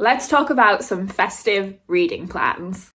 Let's talk about some festive reading plans.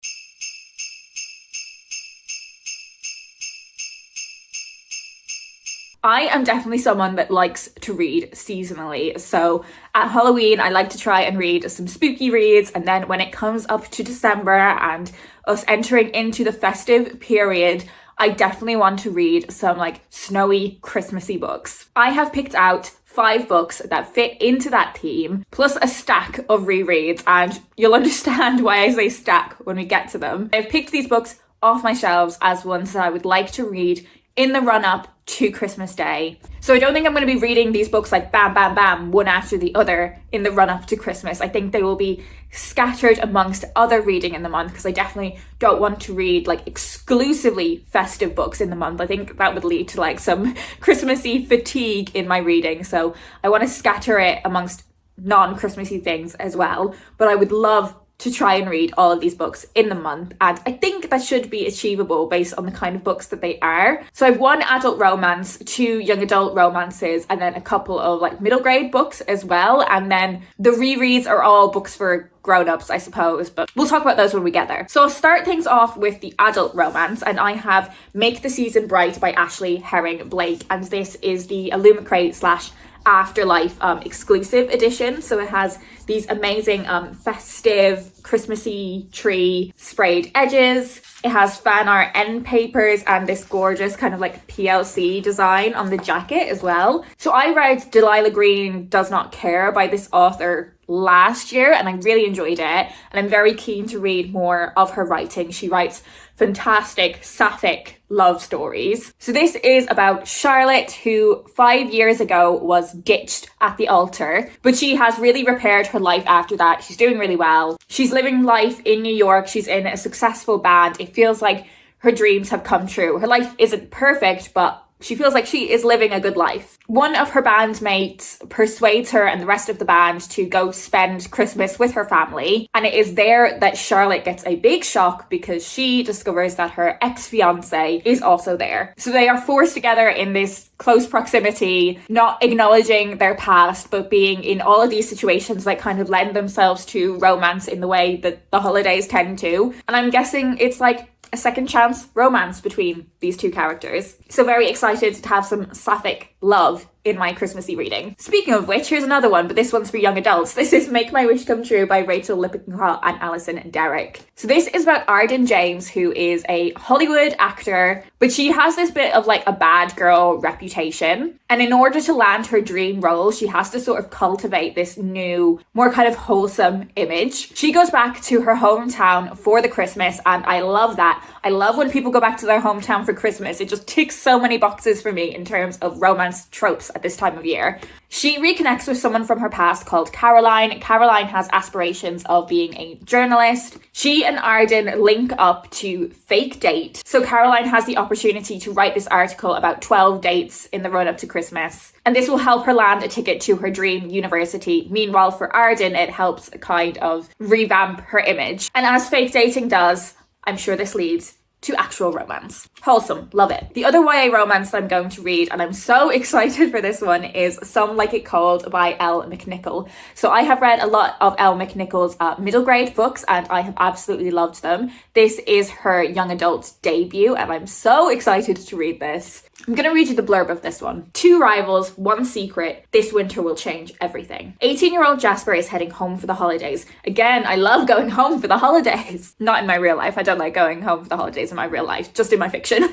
I am definitely someone that likes to read seasonally. So at Halloween, I like to try and read some spooky reads. And then when it comes up to December and us entering into the festive period, I definitely want to read some like snowy, Christmassy books. I have picked out 5 books that fit into that theme, plus a stack of rereads, and you'll understand why I say stack when we get to them. I've picked these books off my shelves as ones that I would like to read in the run-up to Christmas Day. So I don't think I'm going to be reading these books like bam, bam, bam, one after the other in the run-up to Christmas. I think they will be scattered amongst other reading in the month, because I definitely don't want to read like exclusively festive books in the month. I think that would lead to like some Christmassy fatigue in my reading. So I want to scatter it amongst non-Christmassy things as well. But I would love to try and read all of these books in the month, and I think that should be achievable based on the kind of books that they are. So I've 1 adult romance, 2 young adult romances, and then a couple of like middle grade books as well, and then the rereads are all books for grown-ups, I suppose, but we'll talk about those when we get there. So I'll start things off with the adult romance, and I have Make the Season Bright by Ashley Herring Blake, and this is the Illumicrate / Afterlife exclusive edition. So it has these amazing festive Christmassy tree sprayed edges. It has fan art end papers and this gorgeous kind of like PLC design on the jacket as well. So I read Delilah Green Does Not Care by this author last year, and I really enjoyed it, and I'm very keen to read more of her writing. She writes fantastic sapphic love stories. So this is about Charlotte, who 5 years ago was ditched at the altar, but she has really repaired her life after that. She's doing really well. She's living life in New York. She's in a successful band. It feels like her dreams have come true. Her life isn't perfect, but she feels like she is living a good life. One of her bandmates persuades her and the rest of the band to go spend Christmas with her family. And it is there that Charlotte gets a big shock, because she discovers that her ex-fiance is also there. So they are forced together in this close proximity, not acknowledging their past, but being in all of these situations that kind of lend themselves to romance in the way that the holidays tend to. And I'm guessing it's like a second chance romance between these two characters. So very excited to have some sapphic love in my Christmassy reading. Speaking of which, here's another one, but this one's for young adults. This is Make My Wish Come True by Rachel Lippincott and Alison Derrick. So this is about Arden James, who is a Hollywood actor, but she has this bit of like a bad girl reputation. And in order to land her dream role, she has to sort of cultivate this new, more kind of wholesome image. She goes back to her hometown for the Christmas, and I love that. I love when people go back to their hometown for Christmas. It just ticks so many boxes for me in terms of romance tropes at this time of year. She reconnects with someone from her past called Caroline. Caroline has aspirations of being a journalist. She and Arden link up to fake date. So Caroline has the opportunity to write this article about 12 dates in the run-up to Christmas. And this will help her land a ticket to her dream university. Meanwhile, for Arden, it helps kind of revamp her image. And as fake dating does, I'm sure this leads to actual romance. Wholesome, love it. The other YA romance that I'm going to read, and I'm so excited for this one, is Some Like It Cold by Elle McNichol. So I have read a lot of Elle McNichol's middle grade books, and I have absolutely loved them. This is her young adult debut, and I'm so excited to read this. I'm going to read you the blurb of this one. 2 rivals, 1 secret. This winter will change everything. 18-year-old Jasper is heading home for the holidays. Again, I love going home for the holidays. Not in my real life. I don't like going home for the holidays in my real life, just in my fiction.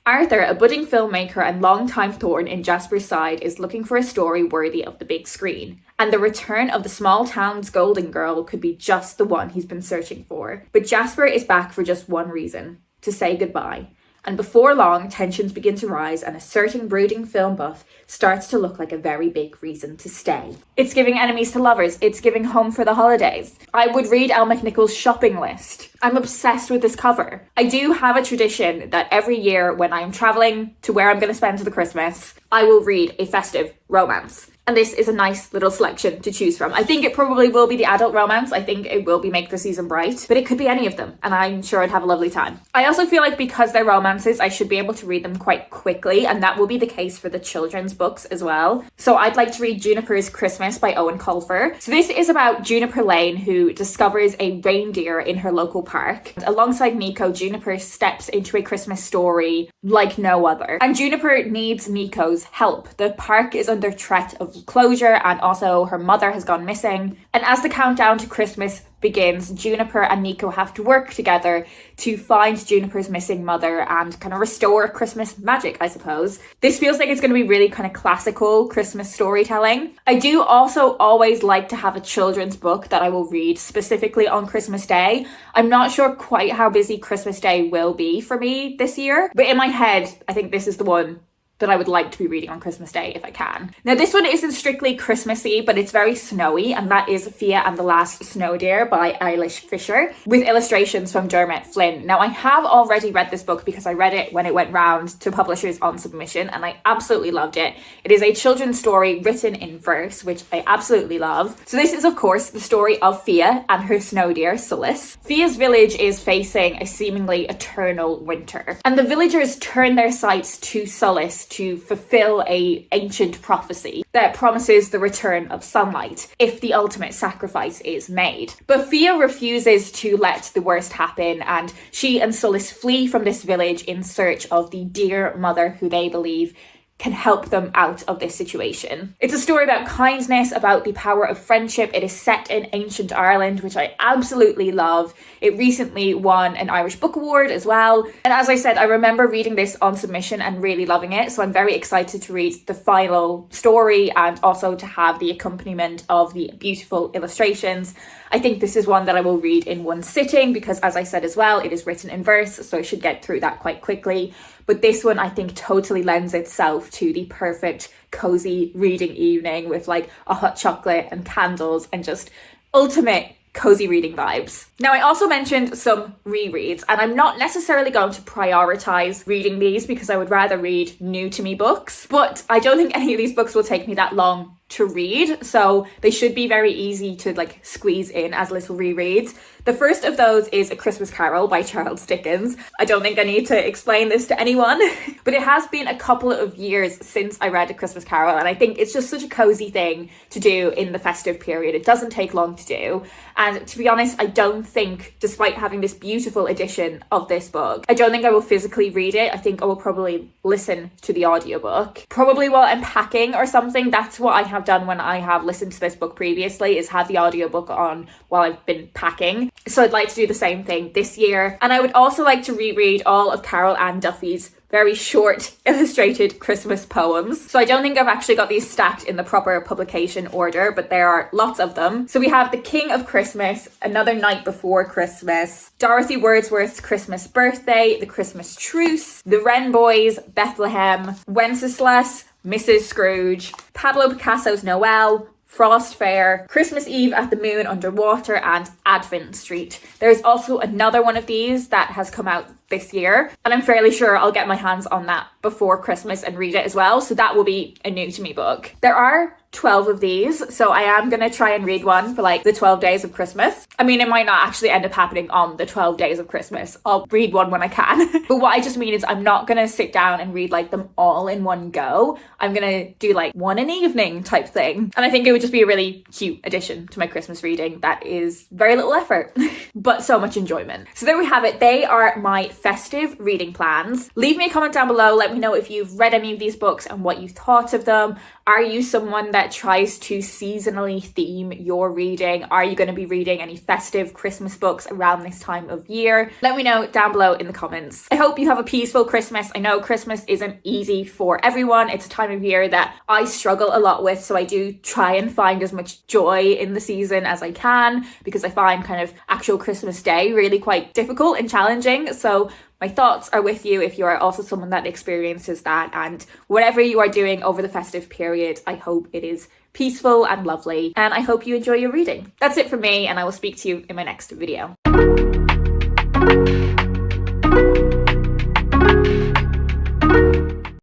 Arthur, a budding filmmaker and longtime thorn in Jasper's side, is looking for a story worthy of the big screen. And the return of the small town's golden girl could be just the one he's been searching for. But Jasper is back for just one reason: to say goodbye. And before long, tensions begin to rise, and a certain brooding film buff starts to look like a very big reason to stay. It's giving enemies to lovers. It's giving home for the holidays. I would read Elle McNichol's shopping list. I'm obsessed with this cover. I do have a tradition that every year when I'm traveling to where I'm going to spend the Christmas, I will read a festive romance. And this is a nice little selection to choose from. I think it probably will be the adult romance. I think it will be Make the Season Bright, but it could be any of them, and I'm sure I'd have a lovely time. I also feel like because they're romances, I should be able to read them quite quickly, and that will be the case for the children's books as well. So I'd like to read Juniper's Christmas by Owen Colfer. So this is about Juniper Lane, who discovers a reindeer in her local park. Alongside Nico, Juniper steps into a Christmas story like no other. And Juniper needs Nico's help. The park is under threat of closure, and also her mother has gone missing. And as the countdown to Christmas begins, Juniper and Nico have to work together to find Juniper's missing mother and kind of restore Christmas magic, I suppose. This feels like it's going to be really kind of classical Christmas storytelling. I do also always like to have a children's book that I will read specifically on Christmas Day. I'm not sure quite how busy Christmas Day will be for me this year, but in my head, I think this is the one that I would like to be reading on Christmas Day if I can. Now this one isn't strictly Christmassy, but it's very snowy, and that is Fia and the Last Snow Deer by Eilish Fisher, with illustrations from Dermot Flynn. Now I have already read this book because I read it when it went round to publishers on submission, and I absolutely loved it. It is a children's story written in verse, which I absolutely love. So this is of course the story of Fia and her snow deer, Sulis. Fia's village is facing a seemingly eternal winter, and the villagers turn their sights to Sulis to fulfill a ancient prophecy that promises the return of sunlight if the ultimate sacrifice is made. But Fia refuses to let the worst happen, and she and Sulis flee from this village in search of the dear mother who they believe can help them out of this situation. It's a story about kindness, about the power of friendship. It is set in ancient Ireland, which I absolutely love. It recently won an Irish Book Award as well. And as I said, I remember reading this on submission and really loving it. So I'm very excited to read the final story and also to have the accompaniment of the beautiful illustrations. I think this is one that I will read in one sitting because, as I said as well, it is written in verse, so I should get through that quite quickly. But this one I think totally lends itself to the perfect cozy reading evening with like a hot chocolate and candles and just ultimate cozy reading vibes. Now, I also mentioned some rereads, and I'm not necessarily going to prioritize reading these because I would rather read new to me books, but I don't think any of these books will take me that long to read, so they should be very easy to like squeeze in as little rereads. The first of those is A Christmas Carol by Charles Dickens. I don't think I need to explain this to anyone, but it has been a couple of years since I read A Christmas Carol, and I think it's just such a cozy thing to do in the festive period. It doesn't take long to do, and to be honest, I don't think, despite having this beautiful edition of this book, I don't think I will physically read it. I think I will probably listen to the audiobook, probably while I'm packing or something. That's what I have done when I have listened to this book previously, is have the audiobook on while I've been packing. So I'd like to do the same thing this year. And I would also like to reread all of Carol Ann Duffy's very short illustrated Christmas poems. So I don't think I've actually got these stacked in the proper publication order, but there are lots of them. So we have The King of Christmas, Another Night Before Christmas, Dorothy Wordsworth's Christmas Birthday, The Christmas Truce, The Wren Boys, Bethlehem, Wenceslas, Mrs. Scrooge, Pablo Picasso's Noel, Frost Fair, Christmas Eve at the Moon Underwater, and Advent Street. There's also another one of these that has come out this year, and I'm fairly sure I'll get my hands on that before Christmas and read it as well, so that will be a new to me book. There are 12 of these, so I am going to try and read one for like the 12 days of Christmas. I mean, it might not actually end up happening on the 12 days of Christmas. I'll read one when I can. But what I just mean is I'm not going to sit down and read like them all in one go. I'm going to do like one an evening type thing. And I think it would just be a really cute addition to my Christmas reading that is very little effort, but so much enjoyment. So there we have it. They are my festive reading plans. Leave me a comment down below. Let me know if you've read any of these books and what you thought of them. Are you someone that tries to seasonally theme your reading? Are you going to be reading any festive Christmas books around this time of year? Let me know down below in the comments. I hope you have a peaceful Christmas. I know Christmas isn't easy for everyone. It's a time of year that I struggle a lot with, so I do try and find as much joy in the season as I can, because I find kind of actual Christmas Day really quite difficult and challenging. So my thoughts are with you if you are also someone that experiences that, and whatever you are doing over the festive period, I hope it is peaceful and lovely, and I hope you enjoy your reading. That's it from me, and I will speak to you in my next video.